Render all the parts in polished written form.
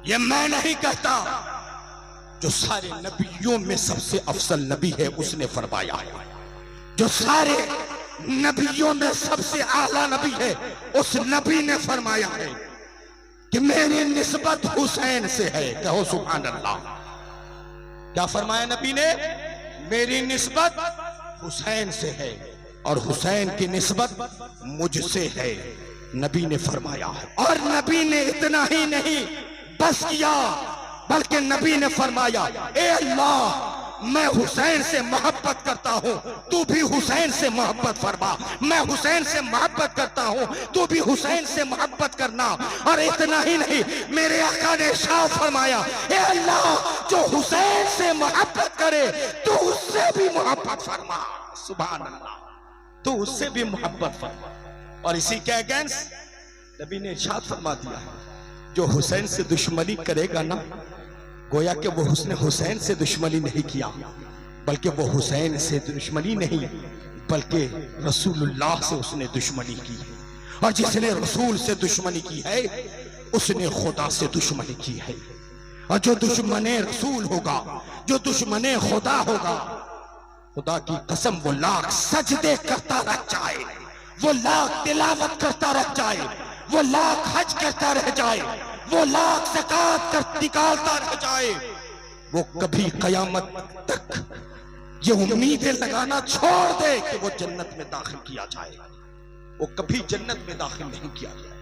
ये मैं नहीं कहता, जो सारे नबियों में सबसे अफसल नबी है उसने फरमाया है। जो सारे नबियों में सबसे आला नबी है उस नबी ने फरमाया है कि मेरी निस्बत हुसैन से है। कहो सुभान अल्लाह। क्या फरमाया नबी ने? मेरी निस्बत हुसैन से है और हुसैन की निस्बत मुझसे है, नबी ने फरमाया है। और नबी ने इतना ही नहीं बस किया, बल्कि नबी ने फरमाया, ए अल्लाह मैं हुसैन से मोहब्बत करता हूं, तू भी हुसैन से मोहब्बत फरमा। मैं हुसैन से मोहब्बत करता हूं, तू भी हुसैन से मोहब्बत करना। और इतना ही नहीं, मेरे आका ने इरशाद फरमाया, ए अल्लाह जो हुसैन से मोहब्बत करे तू उससे भी मोहब्बत फरमा। सुभान अल्लाह, तू उससे भी मोहब्बत फरमा। और इसी के अगेंस्ट नबी ने इरशाद फरमा दिया, जो हुसैन से दुश्मनी करेगा ना, गोया कि वो उसने हुसैन से दुश्मनी नहीं किया, बल्कि वो हुसैन से दुश्मनी नहीं बल्कि रसूलुल्लाह से उसने दुश्मनी की। और जिसने रसूल से दुश्मनी की है उसने खुदा से दुश्मनी की है। और जो दुश्मने रसूल होगा, जो दुश्मने खुदा होगा, खुदा की कसम वो लाख सजदे करता रह जाए, वो लाख तिलावत करता रह जाए, वो लाख हज करता रह जाए, वो लाख ज़कात कर निकालता रह जाए, वो कभी कयामत तक ये उम्मीदें लगाना छोड़ दे कि वो जन्नत में दाखिल किया जाए, वो कभी जन्नत में दाखिल नहीं किया जाए।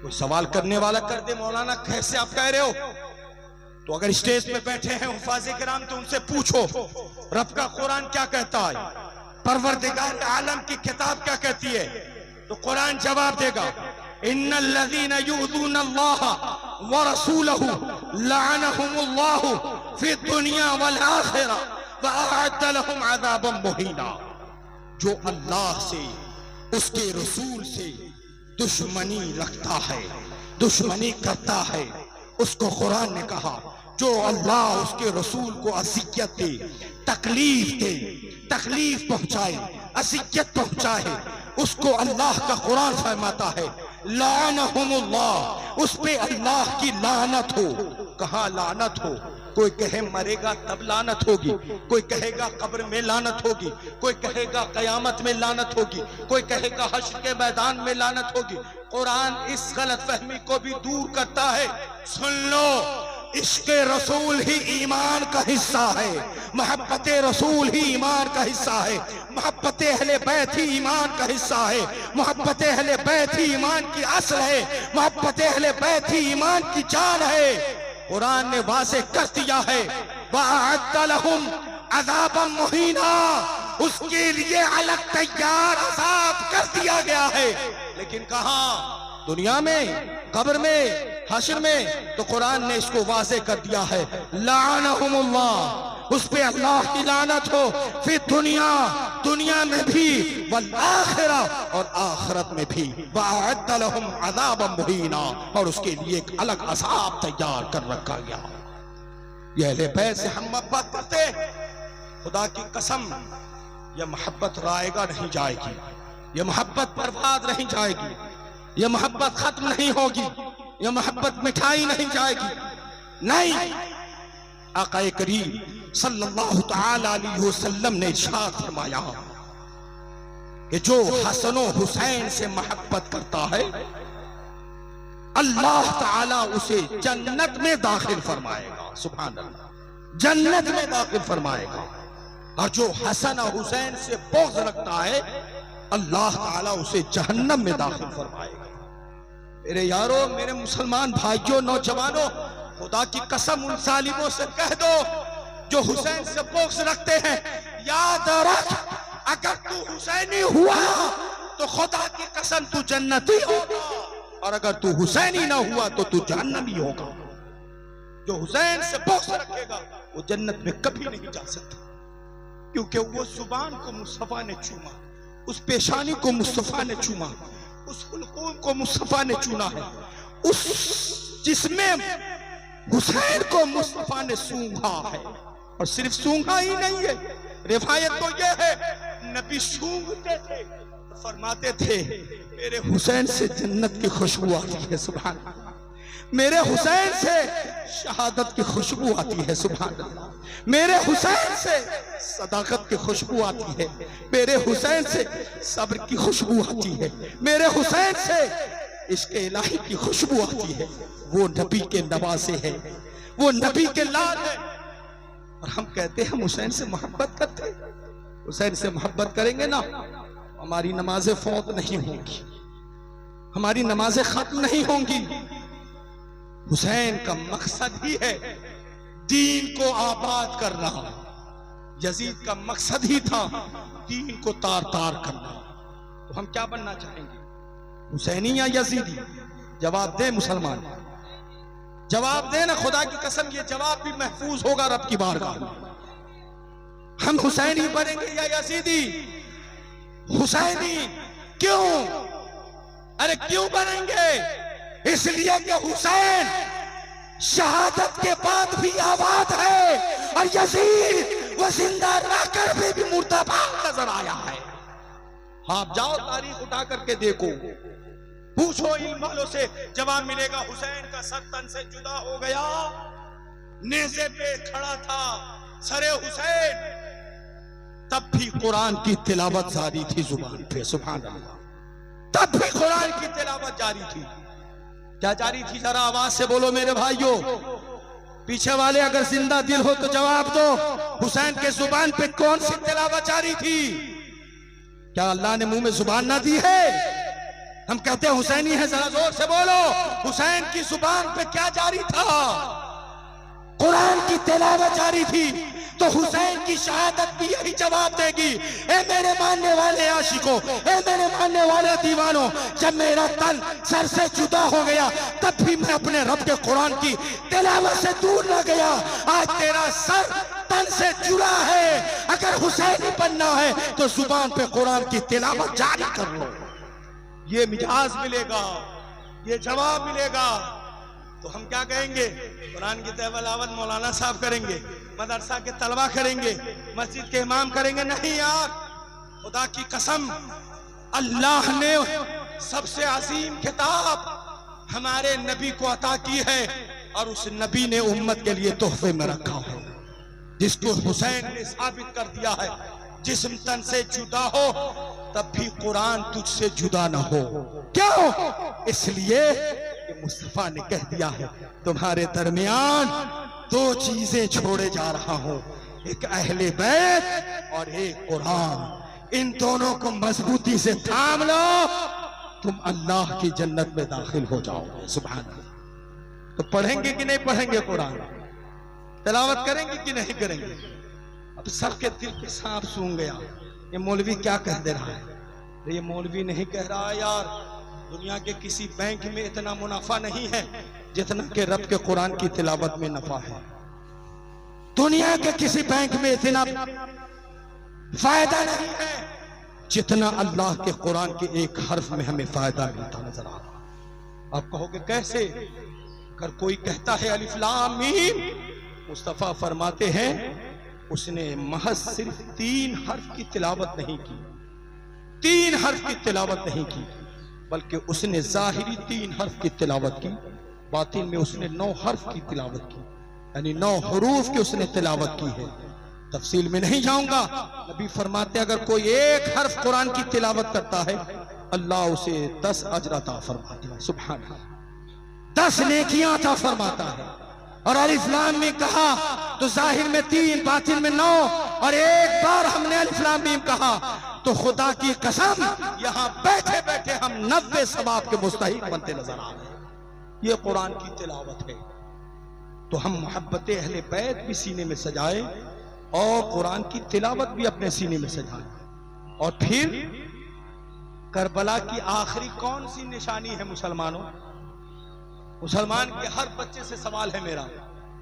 कोई सवाल करने वाला कर दे, मौलाना कैसे आप कह रहे हो? तो अगर स्टेज पे बैठे हैं हुफाज़े किराम तो उनसे पूछो रब का कुरान क्या कहता है, परवरदिगार आलम की किताब क्या कहती है, तो कुरान जवाब देगा, इन्नल्लज़ीना युज़ूनल्लाह व रसूलहु लअनहुमुल्लाहु फिद्दुनिया वल आखिरा व अअद्द लहुम अज़ाबन मुहीना। जो अल्लाह से उसके रसूल से दुश्मनी रखता है, दुश्मनी करता है, उसको कुरान ने कहा जो अल्लाह उसके रसूल को अज़ियत दे, तकलीफ दे, तकलीफ पहुंचाए, अज़ियत पहुंचाए, उसको अल्लाह का कुरान फरमाता है लानहुमुल्लाह, उस पे अल्लाह की लानत हो। कहाँ लानत हो? कोई कहे मरेगा तब लानत होगी, कोई कहेगा कब्र में लानत होगी, कोई कहेगा कयामत में लानत होगी, कोई कहेगा हश्र के मैदान में लानत होगी। कुरान इस गलत फहमी को भी दूर करता है। सुन लो, इश्क़ रसूल ही ईमान का हिस्सा है, मोहब्बत रसूल ही ईमान का हिस्सा है, मोहब्बत अहले बैत ही ईमान का हिस्सा है, मोहब्बत अहले बैत ही ईमान की असल है, मोहब्बत अहले बैत ही ईमान की जान है। कुरान ने वाज़ेह कर दिया है, वअअद्द लहुम अज़ाबन मुहीना, उसके लिए अलग तैयार अज़ाब कर दिया गया है। लेकिन कहाँ? दुनिया में, कब्र में, हश्र में। तो कुरान ने इसको वाज़ेह कर दिया है, लानहुमुल्लाह, उस पे अल्लाह की लानत हो, फिर दुनिया, दुनिया में भी, वल आखिरा, और आखिरत में भी, वअअद्द लहुम अज़ाबन मुहीना, और उसके लिए एक अलग अज़ाब तैयार कर रखा गया। ये अहले बैत से हम मोहब्बत करते, खुदा की कसम ये मोहब्बत रायगा नहीं जाएगी, ये मोहब्बत बर्बाद नहीं जाएगी, ये मोहब्बत खत्म नहीं होगी, ये मोहब्बत मिठाई नहीं जाएगी। नहीं, आका करीम सल्लल्लाहु तआला अलैहि वसल्लम ने इरशाद फरमाया कि जो हसन और हुसैन से मोहब्बत करता है अल्लाह ताला उसे जन्नत में दाखिल फरमाएगा। सुभान अल्लाह, जन्नत में दाखिल फरमाएगा। और जो हसन और हुसैन से बुग़्ज़ रखता है अल्लाह ताला उसे जहन्नम में दाखिल फरमाएगा। मेरे यारों, मेरे मुसलमान भाइयों, नौजवानों, खुदा की कसम उन सालिमों से कह दो जो हुसैन से बुग़्ज़ रखते हैं, याद रख अगर तू हुसैनी हुआ तो खुदा की कसम तू जन्नती होगा, और अगर तू हुसैनी ना हुआ तो तू जहन्नमी होगा। जो हुसैन से बुग़्ज़ रखेगा वो जन्नत में कभी नहीं जा सकता, क्योंकि वो जुबान को मुस्तफा ने चूमा, उस पेशानी को मुस्तफा ने चूमा, उस हुल्कूम को मुस्तफा ने चुना है, उस जिसमें हुसैन को मुस्तफा ने सूंघा है। और सिर्फ सूंघा ही नहीं है, रिवायत तो ये है नबी सूंघते थे, फरमाते थे मेरे हुसैन से जन्नत की खुशबू आती है। सुभान अल्लाह, मेरे हुसैन से शहादत की खुशबू आती है, सुभान अल्लाह। मेरे हुसैन से सदाकत की खुशबू आती है, मेरे हुसैन से सब्र की खुशबू आती है, मेरे हुसैन से इश्क इलाही की खुशबू आती है। वो नबी के नवासे है, वो नबी के लाल है। और हम कहते हैं हम हुसैन से मोहब्बत करते हैं। हुसैन से मोहब्बत करेंगे ना, हमारी नमाजें फौत नहीं होंगी, हमारी नमाजें खत्म नहीं होंगी। हुसैन का मकसद ही है दीन को आबाद करना। यजीद का मकसद ही था दीन को तार तार करना। तो हम क्या बनना चाहेंगे, हुसैनी या यजीदी? जवाब दे मुसलमान, जवाब दे ना, खुदा की कसम ये जवाब भी महफूज होगा रब की बारगाह में। हम हुसैनी बनेंगे या यजीदी? हुसैनी। क्यों? अरे क्यों बनेंगे? इसलिए कि हुसैन शहादत के बाद भी आबाद है और यजीद वो जिंदा रहकर भी मुर्दाबाद नजर आया है। आप जाओ तारीख उठा करके देखो, पूछो इन वालों से, जवाब मिलेगा हुसैन का सर तन से जुदा हो गया, नेज़े पे खड़ा था सरे हुसैन, तब भी कुरान की तिलावत जारी थी जुबान पे, सुभान अल्लाह। तब भी कुरान की तिलावत जारी थी। क्या जारी थी? जरा आवाज से बोलो मेरे भाइयों, पीछे वाले अगर जिंदा दिल हो तो जवाब दो। हुसैन के जुबान पे कौन सी तिलावत जारी थी? क्या अल्लाह ने मुंह में जुबान ना दी है? हम कहते हैं हुसैनी है, जरा जोर से बोलो, हुसैन की जुबान पे क्या जारी था? कुरान की तिलावत जारी थी। तो हुसैन की शहादत भी यही जवाब देगी। ए मेरे मानने वाले आशिकों, ए मेरे मानने वाले दीवानों, जब मेरा तन सर से जुदा हो गया तब भी मैं अपने रब के कुरान की तिलावत से दूर न गया। आज तेरा सर तन से जुड़ा है, अगर हुसैनी बनना है तो जुबान पे कुरान की तिलावत जारी कर लो। ये मिजाज मिलेगा, ये जवाब मिलेगा। तो हम क्या कहेंगे? कुरान की तिलावत मौलाना साहब करेंगे, मदरसा के तलबा करेंगे, मस्जिद के इमाम करेंगे? नहीं यार, खुदा की कसम, अल्लाह ने सबसे अजीम किताब हमारे नबी को अता की है और उस नबी ने उम्मत के लिए तोहफे में रखा है, जिसको हुसैन ने साबित कर दिया है, जिस्म तन से जुदा हो तब भी कुरान तुझसे जुदा ना हो। क्यों? इसलिए मुस्तफा ने कह दिया है तुम्हारे दरमियान दो चीजें छोड़े जा रहा हूं, एक अहले बैत और एक कुरान। इन दोनों को मजबूती से थाम लो, तुम अल्लाह की जन्नत में दाखिल हो जाओगे। सुभान अल्लाह। तो पढ़ेंगे कि नहीं पढ़ेंगे कुरान? तिलावत करेंगे कि नहीं करेंगे? अब सबके दिल पे सांप सूंघ गया, ये मौलवी क्या कह दे रहा है। ये मौलवी नहीं कह रहा यार, दुनिया के किसी बैंक में इतना मुनाफा नहीं है जितना के रब के कुरान की तिलावत में नफा है। दुनिया के किसी बैंक में इतना फायदा नहीं है जितना अल्लाह के कुरान के एक हर्फ में हमें फायदा मिलता नजर आ रहा। आप कहोगे कैसे? अगर कोई कहता है अलिफ लाम मीम, मुस्तफा फरमाते हैं उसने महज सिर्फ 3 हर्फ की तिलावत नहीं की, 3 हर्फ की तिलावत नहीं की, बल्कि उसने जाहिरी 3 हर्फ की तिलावत की, बातिन में उसने 9 हर्फ की तिलावत की, यानी 9 हुरूफ की उसने तिलावत की है। तफसील में नहीं जाऊंगा। नबी फरमाते अगर कोई 1 हर्फ कुरान की तिलावत करता है अल्लाह उसे 10 अजर अता फरमाता है। सुभान अल्लाह, 10 नेकियां अता फरमाता है। और अलिफ लाम मीम कहा तो जाहिर में 3, बातिन में 9, और एक बार हमने अलिफ लाम मीम कहा तो खुदा की कसम यहां बैठे बैठे हम 90 सवाब के मुस्तहिक बनते नजर आ रहे। ये कुरान की तिलावत है। तो हम मोहब्बत अहले बैत भी सीने में सजाए और कुरान की तिलावत भी अपने सीने में सजाए। और फिर करबला की आखिरी कौन सी निशानी है मुसलमानों? मुसलमान के हर बच्चे से सवाल है मेरा,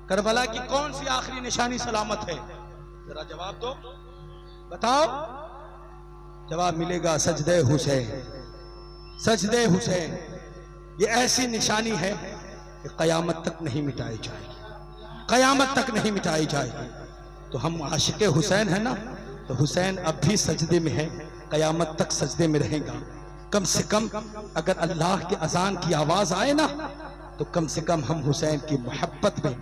करबला की कौन सी आखिरी निशानी सलामत है? जरा जवाब दो, बताओ। जवाब मिलेगा सजदे हुसैन। सजदे हुसैन ये ऐसी निशानी है कि कयामत तक नहीं मिटाई जाएगी, कयामत तक नहीं मिटाई जाएगी। तो हम आशिक हुसैन है ना, तो हुसैन अब भी सजदे में है, कयामत तक सजदे में रहेगा। कम से कम अगर अल्लाह के अजान की आवाज आए ना तो कम से कम हम हुसैन की मोहब्बत में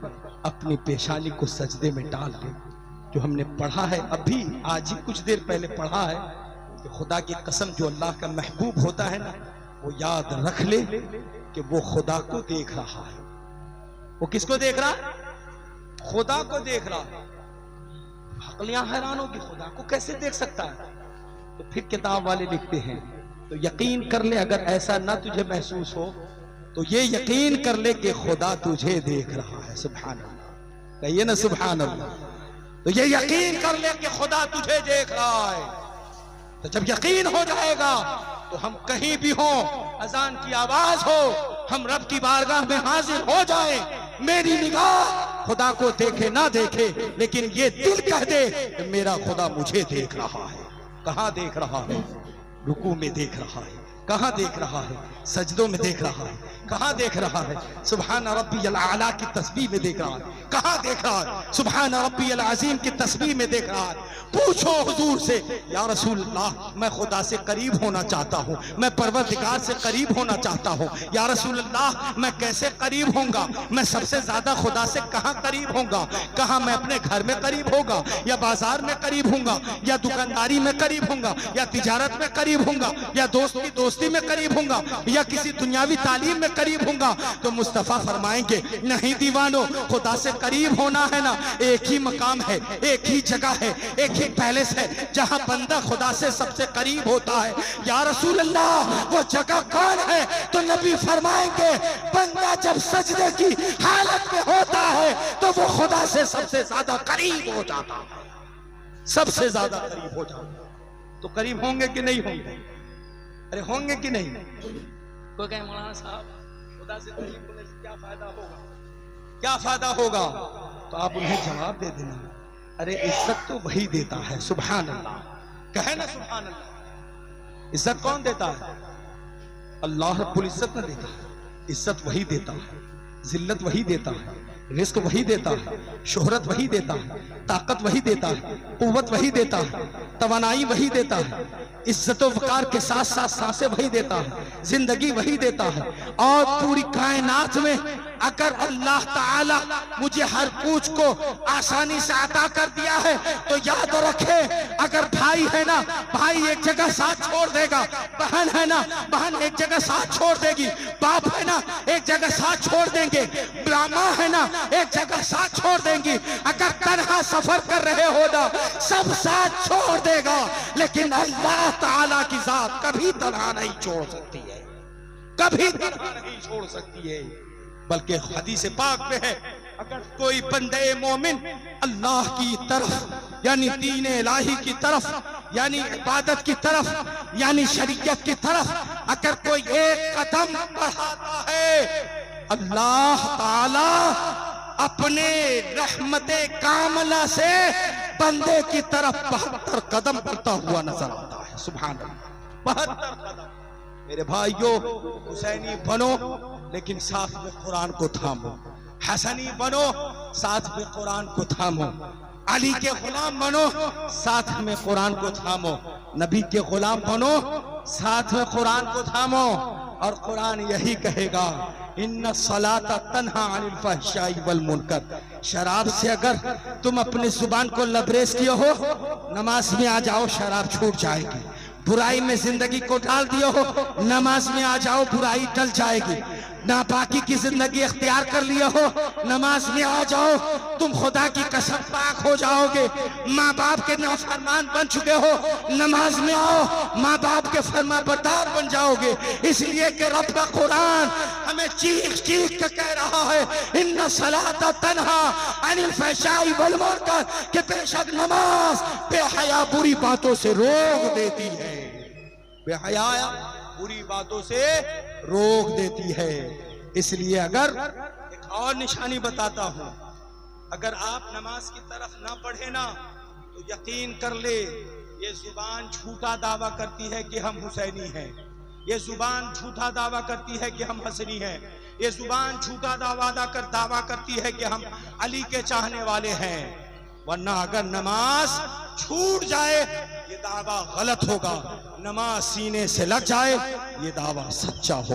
अपनी पेशानी को सजदे में डाल लें। जो हमने पढ़ा है अभी, आज ही कुछ देर पहले पढ़ा है कि खुदा की कसम जो अल्लाह का महबूब होता है ना, वो याद रख ले कि वो खुदा को देख रहा है। वो किसको देख रहा है? खुदा को देख रहा है। अकलियां हैरान होगी, खुदा को कैसे देख सकता है? तो फिर किताब वाले लिखते हैं, तो यकीन कर ले, अगर ऐसा ना तुझे महसूस हो तो ये यकीन कर ले कि खुदा तुझे देख रहा है। सुभान अल्लाह, कहिए ना सुभान अल्लाह। तो ये यकीन कर ले कि खुदा तुझे देख रहा है। तो जब यकीन हो जाएगा तो हम कहीं भी हो, अजान की आवाज हो, हम रब की बारगाह में हाजिर हो जाए, मेरी निगाह खुदा को देखे ना देखे, लेकिन ये दिल कह दे कि मेरा खुदा मुझे देख रहा है। कहां देख रहा है? रुकू में देख रहा है। कहां देख रहा है? सजदों में देख रहा है। कहां देख रहा है? सुभान रब्बियल आला की तस्बीह में देख रहा है। कहां देख रहा है? सुभान रब्बियल अजीम की तस्बीह में देख रहा है। पूछो हुजूर से, या रसूल अल्लाह, मैं खुदा से करीब होना चाहता हूँ, मैं परवरदिगार से करीब होना चाहता हूँ। या रसूल अल्लाह, मैं कैसे करीब होऊंगा? मैं सबसे ज्यादा खुदा से कहाँ करीब होऊंगा? कहाँ मैं अपने घर में करीब होगा, या बाजार में करीब होऊंगा, या दुकानदारी में करीब होऊंगा, या तिजारत में करीब होऊंगा, या दोस्त की दोस्ती में करीब होऊंगा, या किसी दुनियावी तालीम में करीब होऊंगा? तो मुस्तफा फरमाएंगे, नहीं दीवानो, खुदा से करीब होना है ना, एक ही मकाम है, एक ही जगह है, एक ही पैलेस है जहां बंदा खुदा से सबसे करीब होता है। या रसूल अल्लाह, वो जगह कौन है? तो नबी फरमाएंगे, बंदा जब सजदे की हालत में होता है तो वो खुदा से सबसे ज्यादा करीब हो जाता है, सबसे ज्यादा करीब हो जाता है। तो करीब होंगे कि नहीं होंगे? अरे होंगे कि नहीं? कोई कहे मौलाना साहब, खुदा से करीब होने से क्या फायदा होगा? क्या फायदा होगा? तो आप उन्हें जवाब दे देना, अरे इज्जत तो वही देता है। सुभान अल्लाह, कहे ना सुभान अल्लाह। इज्जत कौन देता है? अल्लाह रब्बुल इज्जत न देता है। इज्जत वही देता है, जिल्लत वही देता है, रिस्क वही देता है, शोहरत वही देता है, ताकत वही देता है, कुव्वत वही देता है, तवानाई वही देता है, इज्जत व वकार के साथ साथ सांसें वही देता है, जिंदगी वही देता है। और पूरी कायनात में अगर अल्लाह ताला मुझे हर कुछ को आसानी से अता कर दिया है तो याद रखे, अगर भाई है ना, भाई एक जगह साथ छोड़ देगा, बहन है ना, बहन एक जगह साथ छोड़ देगी, बाप है ना एक जगह साथ छोड़ देंगे, ब्राह्मण है ना एक जगह साथ छोड़ देंगी। अगर तन्हा सफर कर रहे हो ना, सब साथ छोड़ देगा, लेकिन अल्लाह ताला की जात कभी तन्हा नहीं छोड़ सकती है, कभी तन्हा नहीं छोड़ सकती है। बल्कि हदीस पाक में है, अगर कोई बंदे मोमिन अल्लाह की तरफ यानी दीन इलाही की तरफ यानी इबादत की तरफ यानी शरीयत की तरफ अगर कोई एक कदम बढ़ाता है, अल्लाह ताला अपने रहमते कामला से बंदे की तरफ 72 कदम बढ़ता हुआ नजर आता है। सुभान अल्लाह, 72 कदम। मेरे भाइयों, हुसैनी बनो लेकिन साथ में कुरान को थामो, हसनी बनो साथ में कुरान को थामो, अली के गुलाम बनो साथ में कुरान को थामो, नबी के गुलाम बनो साथ में कुरान को थामो। और कुरान यही कहेगा, इन्ना सलाता तन्हा अनिल फहशाई वल मुनकर। शराब से अगर तुम अपने जुबान को लबरेज किए हो, नमाज में आ जाओ, शराब छूट जाएगी। बुराई में जिंदगी को डाल दिए हो, नमाज में आ जाओ, बुराई टल जाएगी। नापाकी की जिंदगी अख्तियार कर लिया हो, नमाज में आ जाओ, तुम खुदा की कसम पाक हो जाओगे। माँ बाप के नाफरमान बन चुके हो, नमाज में आओ, माँ बाप के फरमाबरदार बन जाओगे। इसलिए कि रब का कुरान हमें चीख चीख कर कह रहा है, इन्ना सलाता तन्हा अनिल फहशाई वल मुनकर, कि बेशक नमाज बेहया बुरी बातों से रोक देती है, बेहया बुरी बातों से रोक देती है। इसलिए अगर एक और निशानी बताता हूं, अगर आप नमाज की तरफ ना पढ़े ना, तो यकीन कर ले, ये जुबान झूठा दावा करती है कि हम हुसैनी हैं, ये जुबान झूठा दावा करती है कि हम हसनी हैं, ये जुबान झूठा दावा करती है कि हम अली के चाहने वाले हैं। वरना अगर नमाज छूट जाए ये दावा गलत होगा, नमाज सीने से लग जाए ये दावा सच्चा होगा।